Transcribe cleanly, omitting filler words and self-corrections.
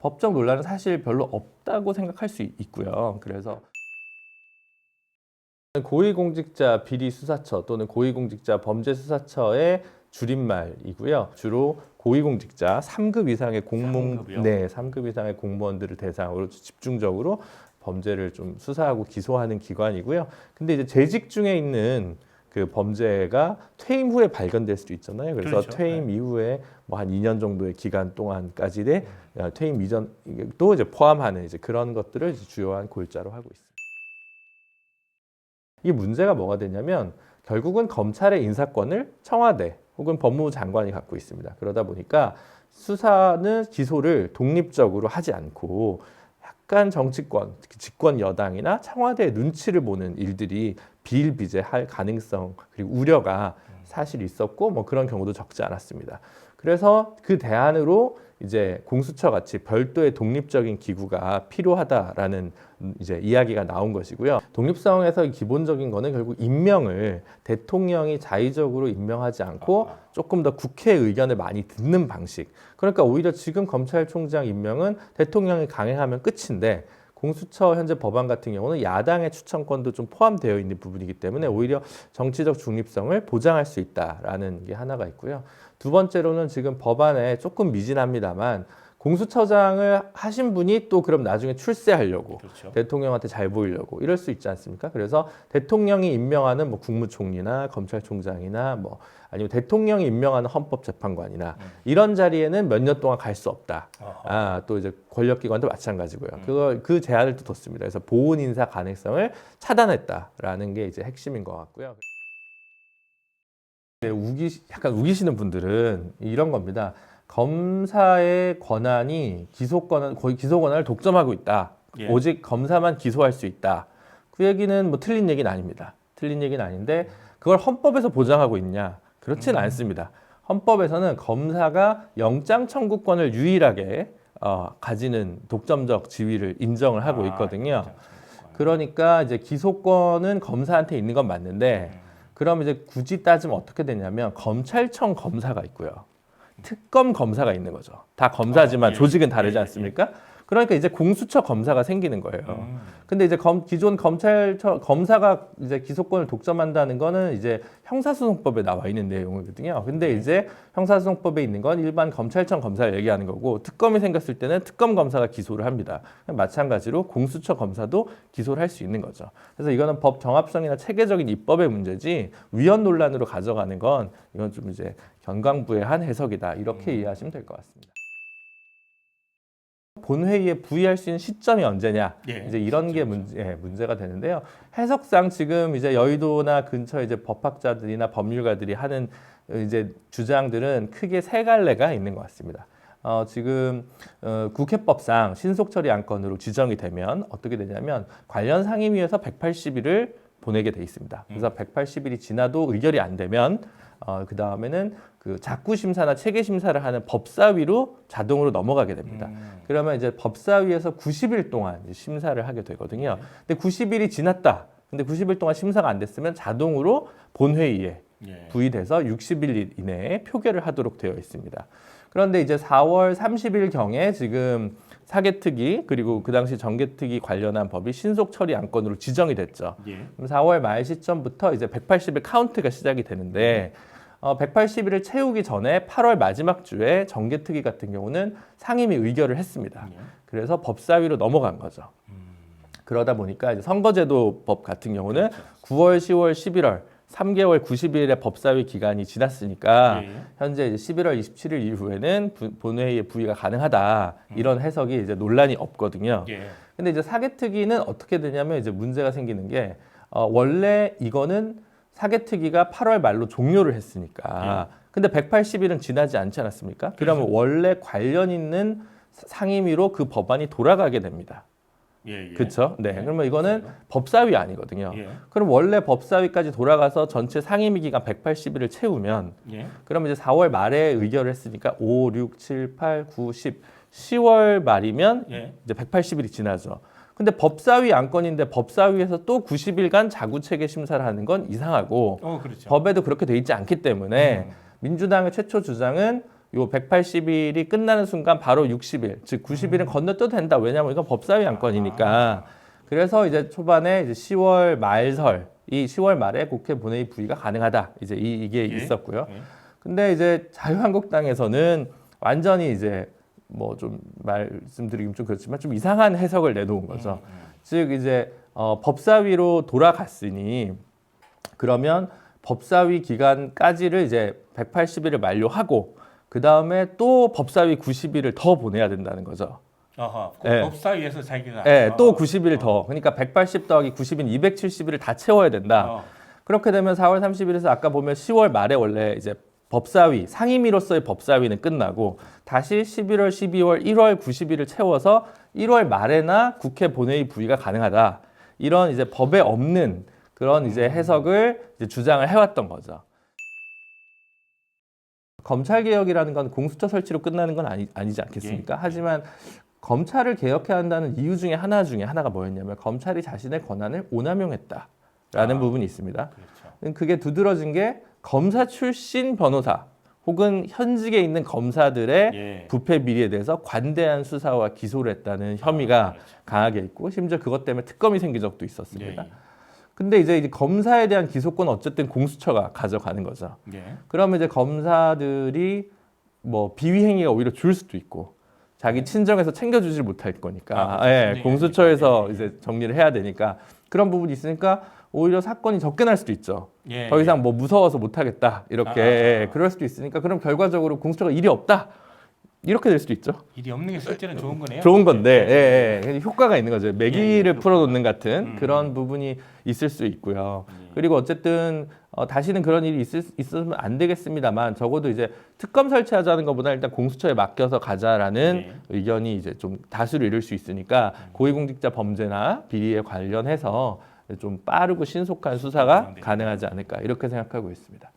법적 논란은 사실 별로 없다고 생각할 수 있고요. 그래서 고위공직자 비리수사처 또는 고위공직자 범죄수사처의 줄임말이고요. 주로 고위공직자 3급 이상의 삼급이요? 3급 이상의 공무원들을 대상으로 집중적으로 범죄를 좀 수사하고 기소하는 기관이고요. 근데 이제 재직 중에 있는 그 범죄가 퇴임 후에 발견될 수도 있잖아요. 그래서 그렇죠. 퇴임 이후에 뭐 한 2년 정도의 기간 동안까지의 퇴임 이전 또 이제 포함하는 이제 그런 것들을 이제 주요한 골자로 하고 있습니다. 이 문제가 뭐가 되냐면 결국은 검찰의 인사권을 청와대 혹은 법무부 장관이 갖고 있습니다. 그러다 보니까 수사는 기소를 독립적으로 하지 않고 약간 정치권, 집권 여당이나 청와대의 눈치를 보는 일들이 비일비재할 가능성 그리고 우려가 사실 있었고 뭐 그런 경우도 적지 않았습니다. 그래서 그 대안으로 이제 공수처 같이 별도의 독립적인 기구가 필요하다라는 이제 이야기가 나온 것이고요. 독립성에서 기본적인 거는 결국 임명을 대통령이 자의적으로 임명하지 않고 조금 더 국회 의견을 많이 듣는 방식. 그러니까 오히려 지금 검찰총장 임명은 대통령이 강행하면 끝인데 공수처 현재 법안 같은 경우는 야당의 추천권도 좀 포함되어 있는 부분이기 때문에 오히려 정치적 중립성을 보장할 수 있다라는 게 하나가 있고요. 두 번째로는 지금 법안에 조금 미진합니다만 공수처장을 하신 분이 또 그럼 나중에 출세하려고 그렇죠. 대통령한테 잘 보이려고 이럴 수 있지 않습니까? 그래서 대통령이 임명하는 뭐 국무총리나 검찰총장이나 뭐 아니면 대통령이 임명하는 헌법재판관이나 이런 자리에는 몇 년 동안 갈 수 없다. 또 이제 권력기관도 마찬가지고요. 그 제한을 또 뒀습니다. 그래서 보훈 인사 가능성을 차단했다라는 게 이제 핵심인 것 같고요. 약간 우기시는 분들은 이런 겁니다. 검사의 권한이 거의 기소 권한을 독점하고 있다. 예. 오직 검사만 기소할 수 있다. 그 얘기는 뭐 틀린 얘기는 아닙니다. 틀린 얘기는 아닌데 그걸 헌법에서 보장하고 있냐? 그렇지는 않습니다. 헌법에서는 검사가 영장 청구권을 유일하게 가지는 독점적 지위를 인정을 하고 있거든요. 그러니까 이제 기소권은 검사한테 있는 건 맞는데 그럼 이제 굳이 따지면 어떻게 되냐면 검찰청 검사가 있고요. 특검 검사가 있는 거죠. 다 검사지만 예. 조직은 다르지 예. 않습니까? 그러니까 이제 공수처 검사가 생기는 거예요. 근데 이제 기존 검사가 이제 기소권을 독점한다는 거는 이제 형사소송법에 나와 있는 내용이거든요. 근데 이제 형사소송법에 있는 건 일반 검찰청 검사를 얘기하는 거고 특검이 생겼을 때는 특검 검사가 기소를 합니다. 마찬가지로 공수처 검사도 기소를 할 수 있는 거죠. 그래서 이거는 법 정합성이나 체계적인 입법의 문제지 위헌 논란으로 가져가는 건 이건 좀 이제 경강부의 한 해석이다. 이렇게 이해하시면 될 것 같습니다. 본회의에 부의할 수 있는 시점이 언제냐 이제 이런 게 문제가 되는데요. 해석상 지금 이제 여의도나 근처 이제 법학자들이나 법률가들이 하는 이제 주장들은 크게 세 갈래가 있는 것 같습니다. 지금 국회법상 신속처리 안건으로 지정이 되면 어떻게 되냐면 관련 상임위에서 180일을 보내게 돼 있습니다. 그래서 180일이 지나도 의결이 안 되면 그 다음에는 그 작구 심사나 체계 심사를 하는 법사위로 자동으로 넘어가게 됩니다. 그러면 이제 법사위에서 90일 동안 심사를 하게 되거든요. 근데 90일이 지났다. 근데 90일 동안 심사가 안 됐으면 자동으로 본회의에 부의돼서 60일 이내에 표결을 하도록 되어 있습니다. 그런데 이제 4월 30일 경에 지금 사개특위 그리고 그 당시 정개특위 관련한 법이 신속 처리 안건으로 지정이 됐죠. 그럼 4월 말 시점부터 이제 180일 카운트가 시작이 되는데 180일을 채우기 전에 8월 마지막 주에 정개특위 같은 경우는 상임위 의결을 했습니다. 그래서 법사위로 넘어간 거죠. 그러다 보니까 이제 선거제도법 같은 경우는 9월, 10월, 11월 3개월 90일의 법사위 기간이 지났으니까 현재 이제 11월 27일 이후에는 본회의에 부의가 가능하다 이런 해석이 이제 논란이 없거든요. 근데 이제 사개특위는 어떻게 되냐면 이제 문제가 생기는 게 원래 이거는 사개특위가 8월 말로 종료를 했으니까 근데 180일은 지나지 않지 않았습니까? 그러면 원래 관련 있는 상임위로 그 법안이 돌아가게 됩니다. 그렇죠? 네. 그러면 이거는 법사위 아니거든요. 그럼 원래 법사위까지 돌아가서 전체 상임위 기간 180일을 채우면 그러면 이제 4월 말에 의결을 했으니까 5, 6, 7, 8, 9, 10, 10월 말이면 이제 180일이 지나죠. 근데 법사위 안건인데 법사위에서 또 90일간 자구체계 심사를 하는 건 이상하고 그렇죠. 법에도 그렇게 돼 있지 않기 때문에 민주당의 최초 주장은 요 180일이 끝나는 순간 바로 60일, 즉 90일은 건너뛰어도 된다. 왜냐하면 이건 법사위 안건이니까. 그래서 이제 초반에 이제 10월 말설, 이 10월 말에 국회 본회의 부의가 가능하다. 이제 이게 있었고요. 근데 이제 자유한국당에서는 완전히 이제 뭐 좀 말씀드리긴 좀 그렇지만 좀 이상한 해석을 내놓은 거죠. 즉 이제 법사위로 돌아갔으니 그러면 법사위 기간까지를 이제 180일을 만료하고 그 다음에 또 법사위 90일을 더 보내야 된다는 거죠. 네. 법사위에서 자기가 또 90일 더. 그러니까 180 더하기 90인 270일을 다 채워야 된다. 그렇게 되면 4월 30일에서 아까 보면 10월 말에 원래 이제 법사위, 상임위로서의 법사위는 끝나고 다시 11월, 12월, 1월 90일을 채워서 1월 말에나 국회 본회의 부의가 가능하다. 이런 이제 법에 없는 그런 이제 해석을 이제 주장을 해왔던 거죠. 검찰 개혁이라는 건 공수처 설치로 끝나는 건 아니지 않겠습니까? 하지만 검찰을 개혁해야 한다는 이유 중에 하나가 뭐였냐면 검찰이 자신의 권한을 오남용했다라는 부분이 있습니다. 그렇죠. 그게 두드러진 게 검사 출신 변호사 혹은 현직에 있는 검사들의 부패 비리에 대해서 관대한 수사와 기소를 했다는 혐의가 강하게 있고 심지어 그것 때문에 특검이 생긴 적도 있었습니다. 근데 이제 검사에 대한 기소권은 어쨌든 공수처가 가져가는 거죠. 그러면 이제 검사들이 뭐 비위 행위가 오히려 줄 수도 있고 자기 친정에서 챙겨주질 못할 거니까 공수처에서 이제 정리를 해야 되니까 그런 부분이 있으니까 오히려 사건이 접근할 수도 있죠. 더 이상 뭐 무서워서 못하겠다 이렇게 그럴 수도 있으니까 그럼 결과적으로 공수처가 일이 없다 이렇게 될 수도 있죠. 일이 없는 게 실제는 좋은 거네요. 좋은 건데 효과가 있는 거죠. 매기를 풀어놓는 같은 그런 부분이 있을 수 있고요. 그리고 어쨌든 다시는 그런 일이 있으면 안 되겠습니다만 적어도 이제 특검 설치하자는 것보다 일단 공수처에 맡겨서 가자라는 의견이 이제 좀 다수를 이룰 수 있으니까 고위공직자 범죄나 비리에 관련해서 좀 빠르고 신속한 수사가 가능하지 않을까 이렇게 생각하고 있습니다.